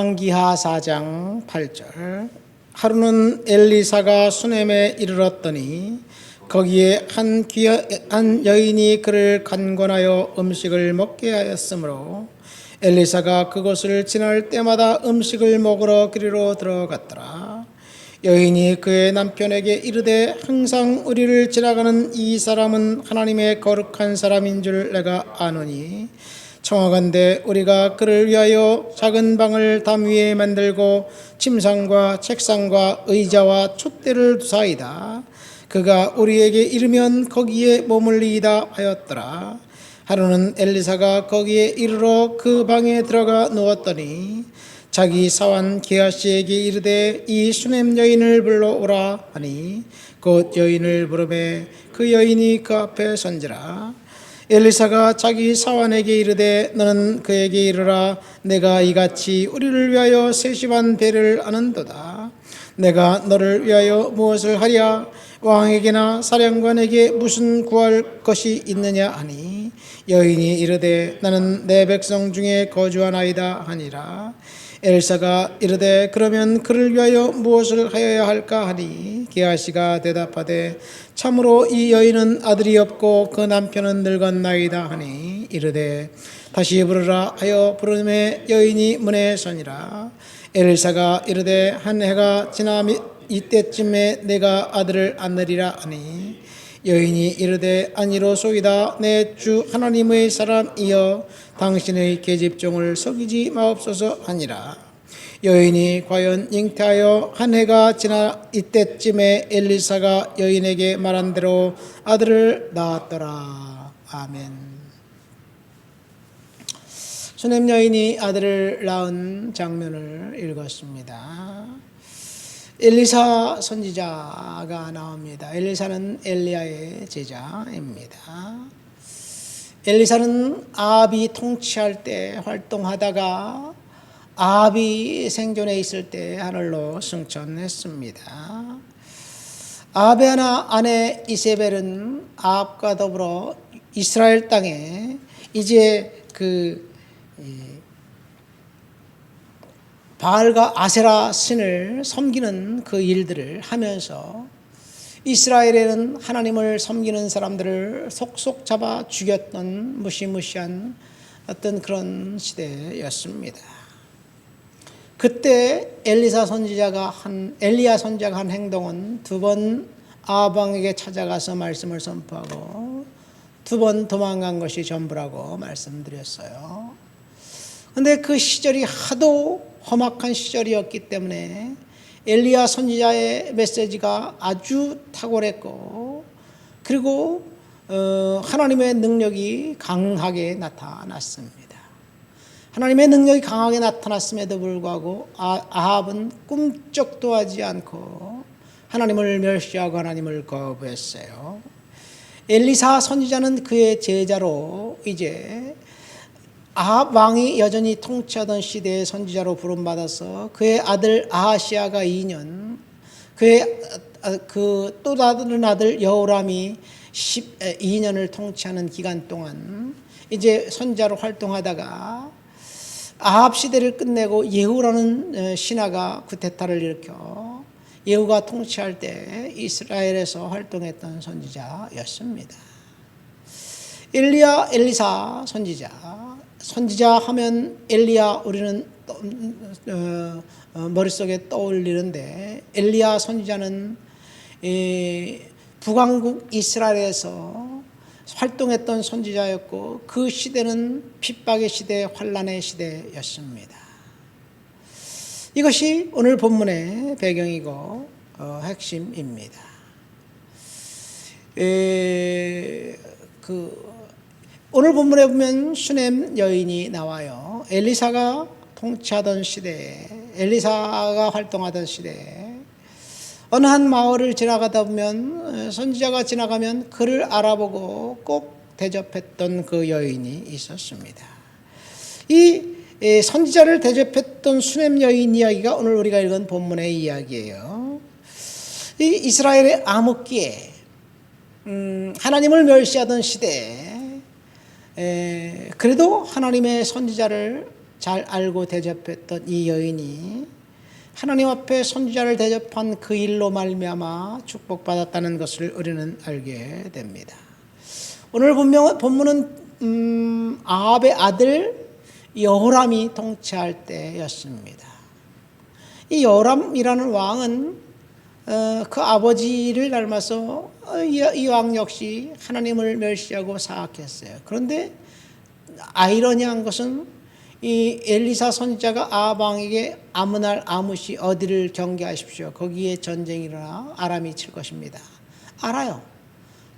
기하 4장 8절. 하루는 엘리사가 수넴에 이르렀더니 거기에 한 여인이 그를 간권하여 음식을 먹게 하였으므로 엘리사가 그곳을 지날 때마다 음식을 먹으러 그리로 들어갔더라. 여인이 그의 남편에게 이르되 항상 우리를 지나가는 이 사람은 하나님의 거룩한 사람인 줄 내가 아노니 청하건대 우리가 그를 위하여 작은 방을 담 위에 만들고 침상과 책상과 의자와 촛대를 두사이다. 그가 우리에게 이르면 거기에 머물리이다 하였더라. 하루는 엘리사가 거기에 이르러 그 방에 들어가 누웠더니 자기 사환 게하시에게 이르되 이 수넴 여인을 불러오라 하니 곧 여인을 부르매 그 여인이 그 앞에 선지라. 엘리사가 자기 사환에게 이르되 너는 그에게 이르라. 내가 이같이 우리를 위하여 세심한 배를 하는도다. 내가 너를 위하여 무엇을 하랴? 왕에게나 사령관에게 무슨 구할 것이 있느냐 하니 여인이 이르되 나는 내 백성 중에 거주하나이다 하니라. 엘사가 이르되 그러면 그를 위하여 무엇을 하여야 할까 하니 게하시가 대답하되 참으로 이 여인은 아들이 없고 그 남편은 늙었나이다 하니 이르되 다시 부르라 하여 부르매 여인이 문에 서니라. 엘사가 이르되 한 해가 지나 이때쯤에 내가 아들을 안느리라 하니 여인이 이르되 아니로소이다. 내 주 하나님의 사람이여 당신의 계집종을 속이지 마옵소서 하니라. 여인이 과연 잉태하여 한 해가 지나 이때쯤에 엘리사가 여인에게 말한 대로 아들을 낳았더라. 아멘. 수넴 여인이 아들을 낳은 장면을 읽었습니다. 엘리사 선지자가 나옵니다. 엘리사는 엘리야의 제자입니다. 엘리사는 아합이 통치할 때 활동하다가 아합이 생존해 있을 때 하늘로 승천했습니다. 아합의 아내 이세벨은 아합과 더불어 이스라엘 땅에 이제 바알과 아세라 신을 섬기는 그 일들을 하면서 이스라엘에는 하나님을 섬기는 사람들을 속속 잡아 죽였던 무시무시한 어떤 그런 시대였습니다. 그때 엘리야 선지자가 한 행동은 두 번 아합 왕에게 찾아가서 말씀을 선포하고 두 번 도망간 것이 전부라고 말씀드렸어요. 그런데 그 시절이 하도 험악한 시절이었기 때문에 엘리야 선지자의 메시지가 아주 탁월했고 그리고 하나님의 능력이 강하게 나타났습니다. 하나님의 능력이 강하게 나타났음에도 불구하고 아합은 꿈쩍도 하지 않고 하나님을 멸시하고 하나님을 거부했어요. 엘리사 선지자는 그의 제자로 이제 아합 왕이 여전히 통치하던 시대의 선지자로 부름받아서 그의 아들 아하시아가 2년, 그의 또 다른 아들 여호람이 12년을 통치하는 기간 동안 이제 선지자로 활동하다가 아합 시대를 끝내고 예후라는 신하가 쿠데타를 일으켜 예후가 통치할 때 이스라엘에서 활동했던 선지자였습니다. 엘리사 선지자 하면 엘리야 우리는 머릿속에 떠올리는데 엘리야 선지자는 북왕국 이스라엘에서 활동했던 선지자였고 그 시대는 핍박의 시대, 환난의 시대였습니다. 이것이 오늘 본문의 배경이고 핵심입니다. 오늘 본문에 보면 수넴 여인이 나와요. 엘리사가 통치하던 시대에, 엘리사가 활동하던 시대에 어느 한 마을을 지나가다 보면 선지자가 지나가면 그를 알아보고 꼭 대접했던 그 여인이 있었습니다. 이 선지자를 대접했던 수넴 여인 이야기가 오늘 우리가 읽은 본문의 이야기예요. 이 이스라엘의 암흑기에 하나님을 멸시하던 시대에 그래도 하나님의 선지자를 잘 알고 대접했던 이 여인이 하나님 앞에 선지자를 대접한 그 일로 말미암아 축복받았다는 것을 우리는 알게 됩니다. 오늘 본문은 아합의 아들 여호람이 통치할 때였습니다. 이 여호람이라는 왕은 그 아버지를 닮아서 이 왕 역시 하나님을 멸시하고 사악했어요. 그런데 아이러니한 것은 이 엘리사 선지자가 아합 왕에게 아무 날 아무 시 어디를 경계하십시오. 거기에 전쟁이 일어나 아람이 칠 것입니다. 알아요.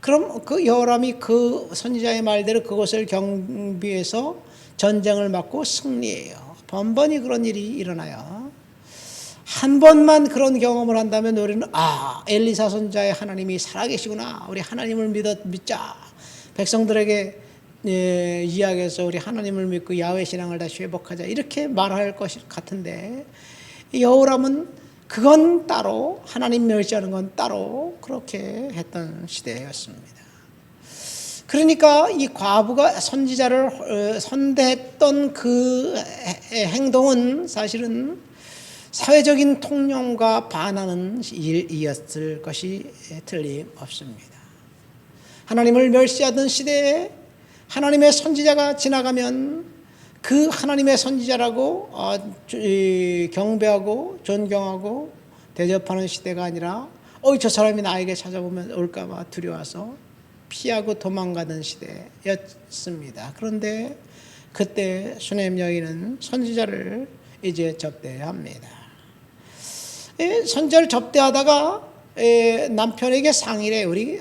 그럼 그 여호람이 그 선지자의 말대로 그곳을 경비해서 전쟁을 막고 승리해요. 번번이 그런 일이 일어나요. 한 번만 그런 경험을 한다면 우리는 엘리사 선지자의 하나님이 살아계시구나. 우리 하나님을 믿자. 백성들에게 이야기해서 우리 하나님을 믿고 야훼 신앙을 다시 회복하자 이렇게 말할 것 같은데 여호람은 그건 따로 하나님 멸시하는 건 따로 그렇게 했던 시대였습니다. 그러니까 이 과부가 선지자를 선대했던 그 행동은 사실은 사회적인 통념과 반하는 일이었을 것이 틀림없습니다. 하나님을 멸시하던 시대에 하나님의 선지자가 지나가면 그 하나님의 선지자라고 경배하고 존경하고 대접하는 시대가 아니라 저 사람이 나에게 찾아보면 올까봐 두려워서 피하고 도망가던 시대였습니다. 그런데 그때 수넴 여인은 선지자를 이제 접대해야 합니다. 선지자를 접대하다가 남편에게 상의래. 우리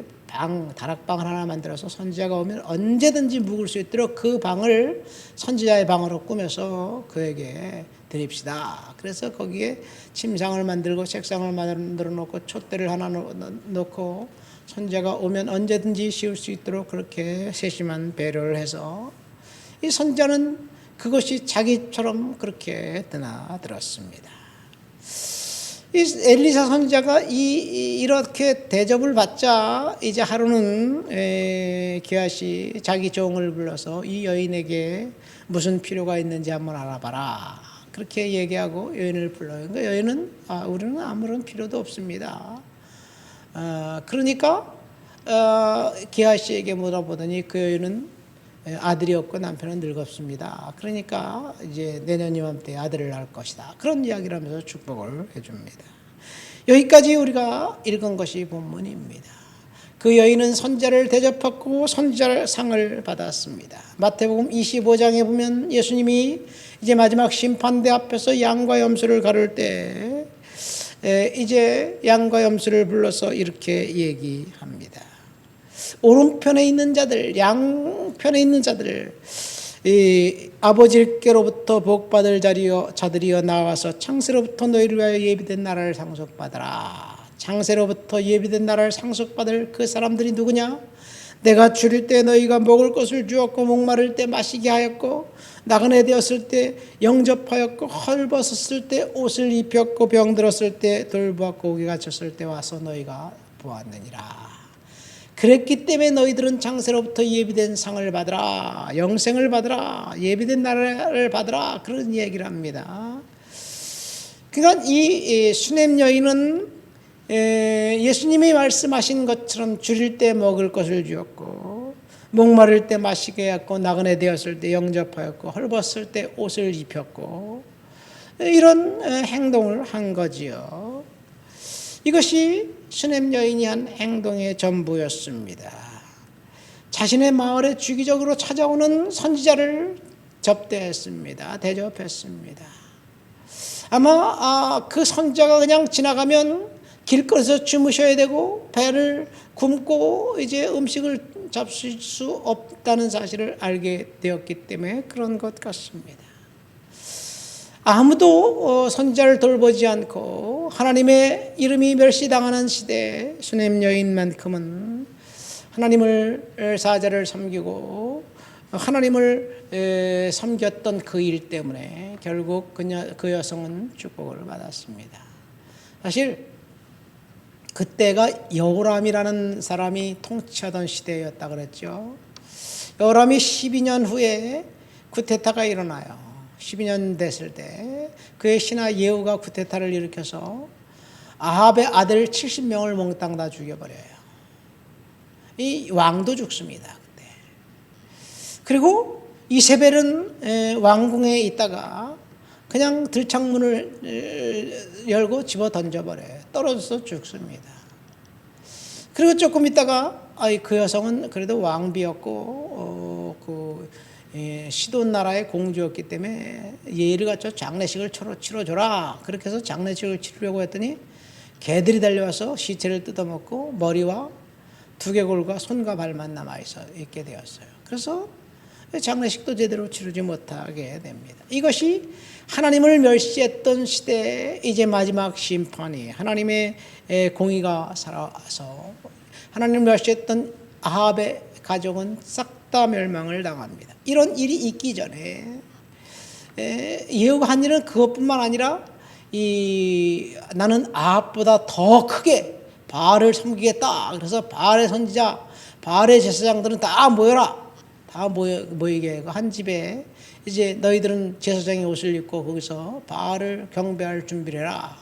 다락방을 하나 만들어서 선지자가 오면 언제든지 묵을 수 있도록 그 방을 선지자의 방으로 꾸며서 그에게 드립시다. 그래서 거기에 침상을 만들고 책상을 만들어 놓고 촛대를 하나 놓고 선지자가 오면 언제든지 쉬울 수 있도록 그렇게 세심한 배려를 해서 이 선지자는 그것이 자기처럼 그렇게 드나들었습니다. 이 엘리사 선지자가 이렇게 대접을 받자 이제 하루는 게하시 자기 종을 불러서 이 여인에게 무슨 필요가 있는지 한번 알아봐라. 그렇게 얘기하고 여인을 불러요. 그러니까 여인은 우리는 아무런 필요도 없습니다. 그러니까 게하시에게 물어보더니 그 여인은 아들이 없고 남편은 늙었습니다. 그러니까 이제 내년 이맘때 아들을 낳을 것이다. 그런 이야기를 하면서 축복을 해줍니다. 여기까지 우리가 읽은 것이 본문입니다. 그 여인은 선지자를 대접받고 선지자 상을 받았습니다. 마태복음 25장에 보면 예수님이 이제 마지막 심판대 앞에서 양과 염소를 가를 때 이제 양과 염소를 불러서 이렇게 얘기합니다. 오른편에 있는 자들, 양편에 있는 자들, 이 아버지께로부터 복받을 자들이여 나와서 창세로부터 너희를 위하여 예비된 나라를 상속받아라. 창세로부터 예비된 나라를 상속받을 그 사람들이 누구냐? 내가 줄일 때 너희가 먹을 것을 주었고 목마를 때 마시게 하였고 나그네 되었을 때 영접하였고 헐벗었을 때 옷을 입혔고 병들었을 때 돌보았고 옥에 갇혔을 때 와서 너희가 보았느니라. 그랬기 때문에 너희들은 창세로부터 예비된 상을 받으라. 영생을 받으라. 예비된 나라를 받으라. 그런 얘기를 합니다. 그러니까 이 수넴 여인은 예수님이 말씀하신 것처럼 줄일 때 먹을 것을 주었고 목마를 때 마시게 했고 나그네 되었을 때 영접하였고 헐벗을 때 옷을 입혔고 이런 행동을 한 거지요. 이것이 수넴 여인이 한 행동의 전부였습니다. 자신의 마을에 주기적으로 찾아오는 선지자를 접대했습니다. 대접했습니다. 아마 그 선지자가 그냥 지나가면 길거리에서 주무셔야 되고 배를 굶고 이제 음식을 잡수실 수 없다는 사실을 알게 되었기 때문에 그런 것 같습니다. 아무도 선지자를 돌보지 않고 하나님의 이름이 멸시당하는 시대에 수넴 여인만큼은 하나님을 사자를 섬기고 하나님을 섬겼던 그 일 때문에 결국 그 여성은 축복을 받았습니다. 사실 그때가 여호람이라는 사람이 통치하던 시대였다 그랬죠. 여호람이 12년 후에 쿠데타가 일어나요. 12년 됐을 때 그의 신하 예후가 쿠데타를 일으켜서 아합의 아들 70명을 몽땅 다 죽여버려요. 이 왕도 죽습니다. 그때. 그리고 이세벨은 왕궁에 있다가 그냥 들창문을 열고 집어 던져버려요. 떨어져서 죽습니다. 그리고 조금 있다가 그 여성은 그래도 왕비였고 시돈 나라의 공주였기 때문에 예의를 갖춰 장례식을 치러줘라. 그렇게 해서 장례식을 치르려고 했더니 개들이 달려와서 시체를 뜯어먹고 머리와 두개골과 손과 발만 남아있게 되었어요. 그래서 장례식도 제대로 치르지 못하게 됩니다. 이것이 하나님을 멸시했던 시대에 이제 마지막 심판이 하나님의 공의가 살아서 하나님을 멸시했던 아합의 가족은 싹 다 멸망을 당합니다. 이런 일이 있기 전에 예후가 한 일은 그것뿐만 아니라 나는 아합보다 더 크게 바알을 섬기겠다. 그래서 바알의 선지자, 바알의 제사장들은 다 모여라. 다 모이게 한 집에 이제 너희들은 제사장의 옷을 입고 거기서 바알을 경배할 준비를 해라.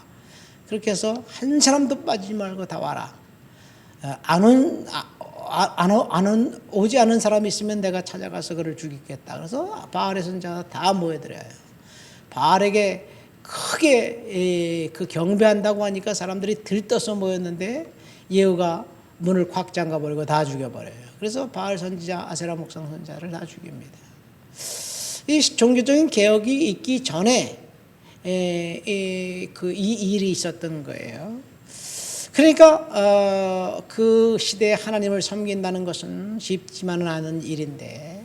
그렇게 해서 한 사람도 빠지지 말고 다 와라. 오지 않은 사람이 있으면 내가 찾아가서 그를 죽이겠다. 그래서 바알의 선지자가 다 모여들어요. 바알에게 크게 그 경배한다고 하니까 사람들이 들떠서 모였는데 예후가 문을 콱 잠가버리고 다 죽여버려요. 그래서 바알 선지자, 아세라 목상 선지자를 다 죽입니다. 이 종교적인 개혁이 있기 전에 이 일이 있었던 거예요. 그러니까 그 시대에 하나님을 섬긴다는 것은 쉽지만은 않은 일인데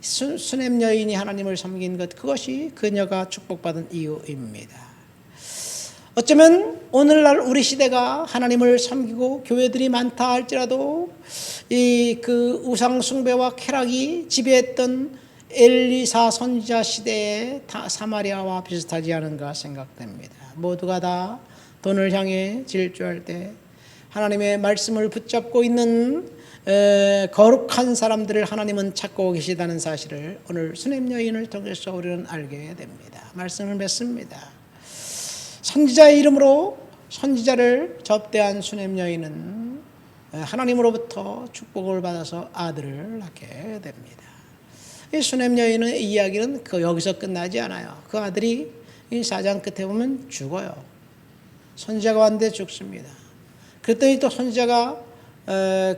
수넴 여인이 하나님을 섬긴 것, 그것이 그녀가 축복받은 이유입니다. 어쩌면 오늘날 우리 시대가 하나님을 섬기고 교회들이 많다 할지라도 그 우상 숭배와 쾌락이 지배했던 엘리사 선지자 시대의 사마리아와 비슷하지 않은가 생각됩니다. 모두가 다 돈을 향해 질주할 때 하나님의 말씀을 붙잡고 있는 거룩한 사람들을 하나님은 찾고 계시다는 사실을 오늘 수넴 여인을 통해서 우리는 알게 됩니다. 말씀을 맺습니다. 선지자의 이름으로 선지자를 접대한 수넴 여인은 하나님으로부터 축복을 받아서 아들을 낳게 됩니다. 이 수넴 여인의 이야기는 여기서 끝나지 않아요. 그 아들이 이 4장 끝에 보면 죽어요. 선지자가 왔는데 죽습니다. 그랬더니 또 선지자가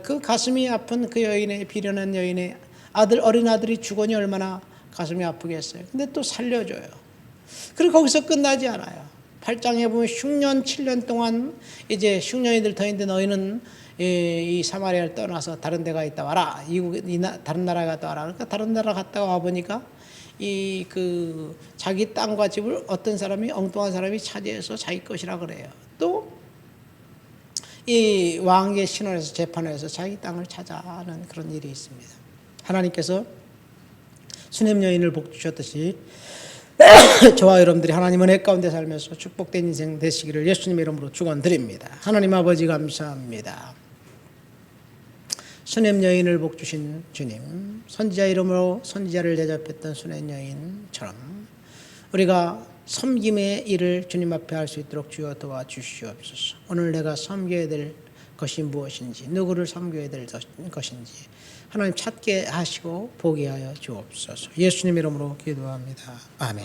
그 가슴이 아픈 그 여인의, 비련한 여인의 어린 아들이 죽으니 얼마나 가슴이 아프겠어요. 근데 또 살려줘요. 그리고 거기서 끝나지 않아요. 8장에 보면 흉년 7년 동안 이제 흉년이 더 있는데 너희는 이 사마리아를 떠나서 다른 데가 있다 와라. 다른 나라에 갔다 와라. 그러니까 다른 나라 갔다 와 보니까 자기 땅과 집을 어떤 사람이, 엉뚱한 사람이 차지해서 자기 것이라 그래요. 또 이 왕의 신원에서 재판에서 자기 땅을 찾아하는 그런 일이 있습니다. 하나님께서 수넴 여인을 복 주셨듯이 저와 여러분들이 하나님 은혜 가운데 살면서 축복된 인생 되시기를 예수님의 이름으로 축원드립니다. 하나님 아버지 감사합니다. 수넴 여인을 복 주신 주님, 선지자 이름으로 선지자를 대접했던 수넴 여인처럼 우리가 섬김의 일을 주님 앞에 할 수 있도록 주여 도와주시옵소서. 오늘 내가 섬겨야 될 것이 무엇인지, 누구를 섬겨야 될 것인지 하나님 찾게 하시고 보게 하여 주옵소서. 예수님 이름으로 기도합니다. 아멘.